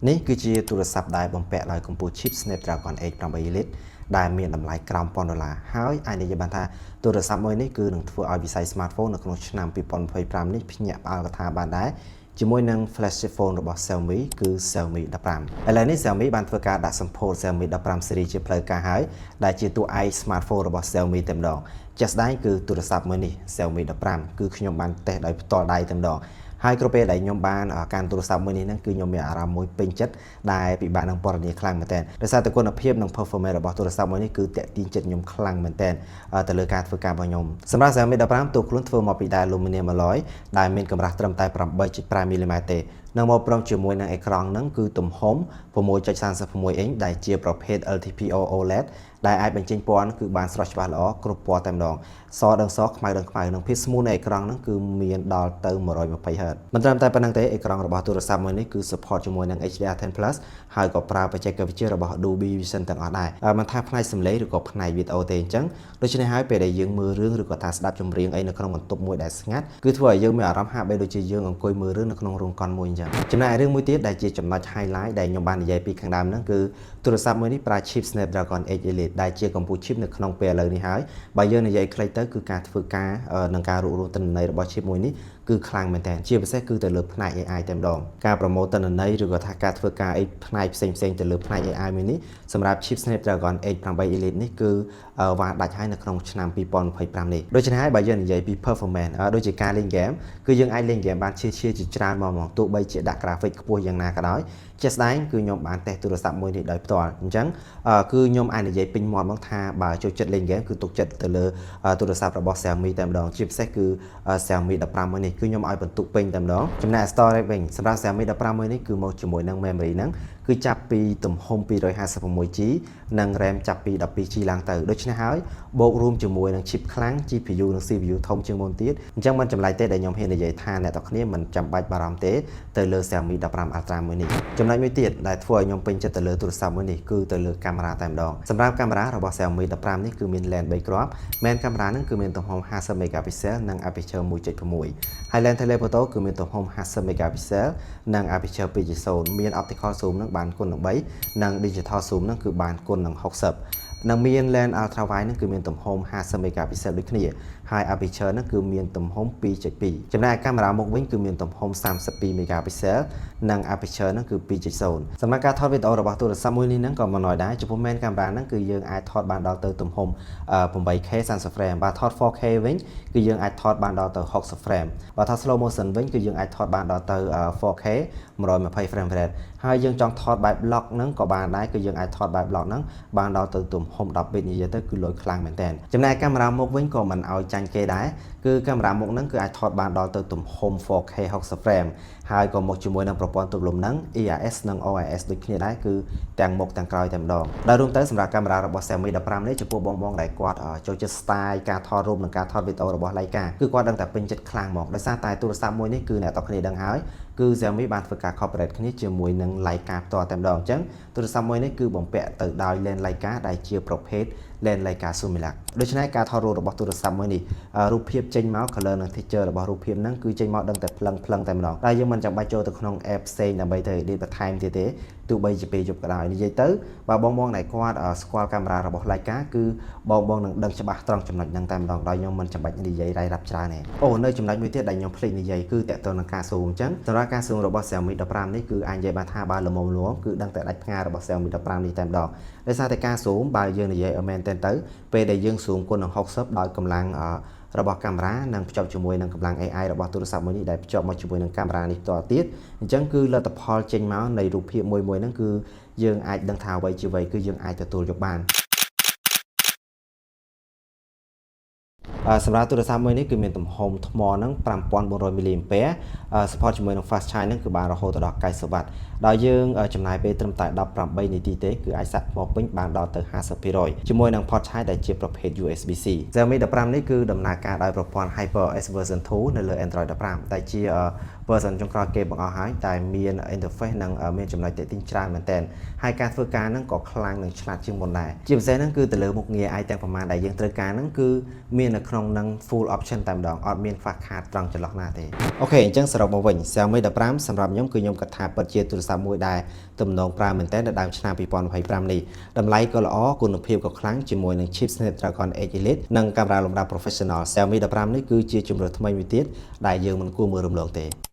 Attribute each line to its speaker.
Speaker 1: នេះគឺជាទូរស័ព្ទដែលបំពាក់ដោយកម្ពុជា chip Snapdragon 8 Elite ដែលមានតម្លៃក្រោម$1,000ហើយអាចនិយាយបានថាទូរស័ព្ទមួយនេះគឺនឹងធ្វើឲ្យវិស័យ smartphone នៅក្នុងឆ្នាំ2025នេះភ្ញាក់ផ្អើលកថាបានដែរជាមួយនឹង flagship phone របស់ Xiaomi គឺ Xiaomi 15 ឥឡូវនេះ Xiaomi បានធ្វើការដាក់សម្ពោធ Xiaomi 15 series ជាផ្លូវការហើយដែលជាតួឯក smartphone របស់ Xiaomi តែម្ដងជាក់ស្ដែងគឺទូរស័ព្ទមួយនេះ Xiaomi 15គឺខ្ញុំបានតេស្តដោយផ្ទាល់ដៃតែម្ដងហើយគ្រប់ពេលដែលខ្ញុំបានកាន់ទូរស័ព្ទមួយនេះហ្នឹងគឺខ្ញុំមានអារម្មណ៍មួយពេញចិត្តដែលពិបាកនឹងពណ៌នាខ្លាំងមែនទែនដោយសារតែគុណភាពនិង performance របស់ទូរស័ព្ទមួយនេះគឺតាក់ទាញចិត្តខ្ញុំខ្លាំងមែនទែនទៅលើការធ្វើការរបស់ខ្ញុំសម្រាប់ Xiaomi 15តួខ្លួនធ្វើមកពីដែក Aluminium alloy ដែលមានកម្រាស់ត្រឹមតែ 8.5 mm ទេនៅមកព្រមជាមួយនឹងអេក្រង់ហ្នឹងគឺទំហំ 6.36 អ៊ីងដែលជាប្រភេទ LTPO OLED ដែលអាចបញ្ចេញពណ៌គឺបានស្រស់ច្បាស់ល្អគ្រប់ពណ៌តែម្ដងសដឹងសខ្មៅដឹងខ្មៅនិងភាពស្មូតនៃអេក្រង់ហ្នឹងគឺមានដល់ទៅ 120Hz មិនត្រឹមតែប៉ុណ្្នឹងទេអេក្រង់របស់ទូរស័ព្ទមួយនេះគឺ support ជាមួយនឹង HDR10+ ហើយក៏ប្រើបច្ចេកវិទ្យារបស់ Dolby Vision ទាំងអស់ដែរមិនថាផ្នែកសំឡេងឬក៏ផ្នែកវីដេអូទេអញ្ចឹងដូច្នេះហើយពេលដែលយើងមើលរឿងឬក៏ថាស្ដាប់ចម្រៀងអីនៅក្នុងបន្ទប់មួយដែលស្ងាត់គឺធ្វើឲ្យយើងមានអារម្មណ៍ហាក់បីដូចជាយើងអង្គុយមើលរឿងនៅក្នុងរោងកុនមួយអញ្ចឹងចំណែករឿងមួយទៀតដែលជាចំណុច highlight ដែលខ្ញុំបាននិយាយពីខាងដើមហ្នឹងគឺទូរស័ព្ទមួយនេះប្រើ chip Snapdragon 8 Elite ដែលជាកម្ពុជា chip នៅក្នុងពេលឥឡូវនេះហើយបើយើងនិយាយខ្លីទៅគឺការធ្វើការនិងការរួបរวมទិន្នន័យរបស់ chip មួយនេះគឺខ្លាំងមែនតើជាពិសេសគឺទៅលើផ្នែក AI តែម្ដងការប្រម៉ូទទិន្នន័យឬក៏ថាការធ្វើការអីផ្នែកផ្សេងទៅលើផ្នែក AI មួយនេះសម្រាប់ chip Snapdragon 8 Elite នេះគឺវ៉ាដាច់ហើយនៅក្នុងឆ្នាំ2025នេះដូច្នេះហើយបើយើងនិយាយពី performance ដូចជាការលេង game គឺយើងអាចលេង game បានជាច្រើនមកទោះបីជាដាក់ graphic ខ្ពស់យ៉ាងណាក៏ដោយជាក់ស្ដែងគឺខ្ញុំបានតេស្តទូរស័ព្ទមួយនេះដោយផ្ទាល់អញ្ចឹងគឺខ្ញុំអាចនិយាយពេញមាត់មកថាបើចូលចិត្តលេង game គឺទុកចិត្តទៅលើទូរស័ព្ទរបស់ Xiaomi តែម្ដងជាពិសេសគឺ Xiaomi 15មួយនេះគឺខ្ញុំឲ្យបន្ទុកពេញតែម្ដងចំណែក storage វិញសម្រាប់ Xiaomi 15មួយនេះគឺមកជាមួយនឹង memory ហ្នឹងគឺចាប់ពីទំហំ 256GB និង RAM ចាប់ពី 12GB ឡើងទៅដូច្នេះហើយបូករួមជាមួយនឹង chip ខ្លាំង GPU និង CPU ធំជាងមុនទៀតអញ្ចឹងមិនចម្លែកទេដែលខ្ញុំហ៊ាននិយាយថាអ្នកទាំងគ្នាមិនចាំបាច់បារម្ភទេទៅលើ Xiaomi 15 Ultra មួយនេះចំណុចមួយទៀតដែលធ្វើឲ្យខ្ញុំពេញចិត្តទៅលើទូរស័ព្ទមួយនេះគឺទៅលើកាមេរ៉ាតែម្ដងសម្រាប់កាមេរ៉ារបស់ Xiaomi 15នេះគឺមាន lens 3គ្រាប់មែនកាមេរ៉ាហ្នឹងគឺមានទំហំ 50 megapixel និង aperture 1.6 ហើយ lens telephoto គឺមានទំហំ 50 megapixel និង aperture 2.0 មាន optical zoom នឹងបានគុណនឹង3និង digital zoom នឹងគឺបានគុណនឹង60និងមាន lens ultra wide នឹងគឺមានទំហំ50 megapixel ដូចគ្នាហើយ aperture នឹងគឺមានទំហំ 2.2 ចំណែកកាមេរ៉ាមុខវិញគឺមានទំហំ32 megapixel និង aperture នឹងគឺ 2.0 សម្រាប់ការថតវីដេអូរបស់ទូរស័ព្ទមួយនេះហ្នឹងក៏មិនnóiដែរចំពោះ main camera ហ្នឹងគឺយើងអាចថតបានដល់ទៅទំហំ 8K 30 frame បើថត 4K វិញគឺយើងអាចថតបានដល់ទៅ60 frame បើថត slow motion វិញគឺយើងអាចថតបានដល់ទៅ 4K 120 frame rate ហើយយើងចង់ថតបែប block ហ្នឹងក៏បានដែរគឺយើងអាចថតបែប block ហ្នឹងបានដល់ទៅទំហំ 10 bit និយាយទៅគឺលុយខ្លាំងមែនតើចំណែកកាមេរ៉ាមុខវិញក៏មិនឲ្យចាញ់គេដែរគឺកាមេរ៉ាមុខហ្នឹងគឺអាចថតបានដល់ទៅទំហំ 4K 60 frame ហើយក៏មកជាមួយនឹងប្រព័ន្ធទប់លំនឹង EIS និង OIS ដូចគ្នាដែរគឺទាំងមុខទាំងក្រោយតែម្ដងដោយរួមទៅសម្រាប់កាមេរ៉ារបស់ Xiaomi 15នេះចំពោះបងដែលគាត់ចូលចិត្ត style ការថតរូបនិងការថតវីដេអូរបស់ Leica គឺគាត់ដឹងតែពេញចិត្តខ្លាំងមកដោយសារតែទូរស័ព្ទមួយនេះគឺអ្នកទាំងគ្នាដឹងហើយគឺ Xiaomi បានធ្វើការ cooperate គ្នាជាមួយនឹង Leica ផ្ទាល់តែម្ដងអញ្ចឹងទូរស័ព្ទមួយនេះគឺបំពាក់ទៅដោយ lens Leica ដែលជាប្រភេទ lens Leica Summilux ដូច្នេះការថតរូបរបស់ទូរស័ព្ទមួយនេះរូបភាពចេញមក color និង texture របស់រូបភាពហ្នឹងគឺចេញមកដឹងតែភ្លឹងតែម្ដងតែយើងមិនចាំបាច់ចូលទៅក្នុង app ផ្សេងដើម្បីទៅ edit បន្ថែមទៀតទេទោះបីជាពេលយប់ក៏ដោយនិយាយទៅបើបងដែលគាត់ស្គាល់កាមេរ៉ារបស់ Leica គឺបងនឹងដឹងច្បាស់ត្រង់ចំណុចហ្នឹងតែម្ដងដោយខ្ញុំមិនចាំបាច់និយាយរ៉ាយរ៉ាប់ច្រើនទេអូនៅចំណុចមួយទៀតដែលខ្ញុំភ្លេចនិយាយគឺតកតនឹងការ zoom អញ្ចឹងសម្រាប់ការ zoom របស់ Xiaomi 15នេះគឺអាចនិយាយបានថាបើល្មមគឺដឹងតែដាច់ផ្ងារបស់ Xiaomi 15នេះតែម្ដងដោយសារតែការ zoom បើយើងនិយាយឲ្យមែនទៅពេលដែលយើង zoom គុណនឹង60ដោយកម្លាំងរបស់កាមេរ៉ានិងភ្ជាប់ជាមួយនឹងកម្លាំង AI របស់ទូរស័ព្ទមួយនេះដែលភ្ជាប់មកជាមួយនឹងកាមេរ៉ានេះផ្ទាល់ទៀតអញ្ចឹងគឺលទ្ធផលចេញមកនៃរូបភាពមួយហ្នឹងគឺយើងអាចដឹងថាអ្វីជាអ្វីគឺយើងអាចទទួលយកបានសម្រាប់ទូរស័ព្ទមួយនេះគឺមានទំហំថ្មហ្នឹង 5400 mAh support ជាមួយនឹង fast charge ហ្នឹងគឺបានរហូតដល់ 90W ដោយយើងចំណាយពេលត្រឹមតែ 18 នាទីទេគឺអាចសាក់ថ្មពេញបានដល់ទៅ 50% ជាមួយនឹង port charge ដែលជាប្រភេទ USB-C Xiaomi 15នេះគឺដំណើរការដោយប្រព័ន្ធ HyperOS version 2 នៅលើ Android 15ដែលជា version ចុងក្រោយគេបង្អស់ហើយតែមាន interface និងមានចំណុចទាក់ទាញច្រើនមែនទែនហើយការធ្វើការហ្នឹងក៏ខ្លាំងនិងឆ្លាតជាងមុនដែរជាពិសេសហ្នឹងគឺទៅលើមុខងារ AI ទាំងប្រមាណដែលយើងត្រូវការហ្នឹងគឺមាននៅក្នុងនឹង full option តែម្ដងអត់មានខ្វះខាតត្រង់ចន្លោះណាទេអូខេអញ្ចឹងសរុបមកវិញ Xiaomi 15សម្រាប់ខ្ញុំគឺខ្ញុំគិតថាពិតជាទូរ ศัพท์មួយដែលទំនងប្រើមែនតើនៅដើមឆ្នាំ2025នេះតម្លៃក៏ល្អគុណភាពក៏ខ្លាំងជាមួយនឹង chip Snapdragon 8 Elite និងកាមេរ៉ាលំដាប់ professional Xiaomi 15នេះគឺជាជម្រើសថ្មីមួយទៀតដែលយើងមិនគួរមើលរំលងទេ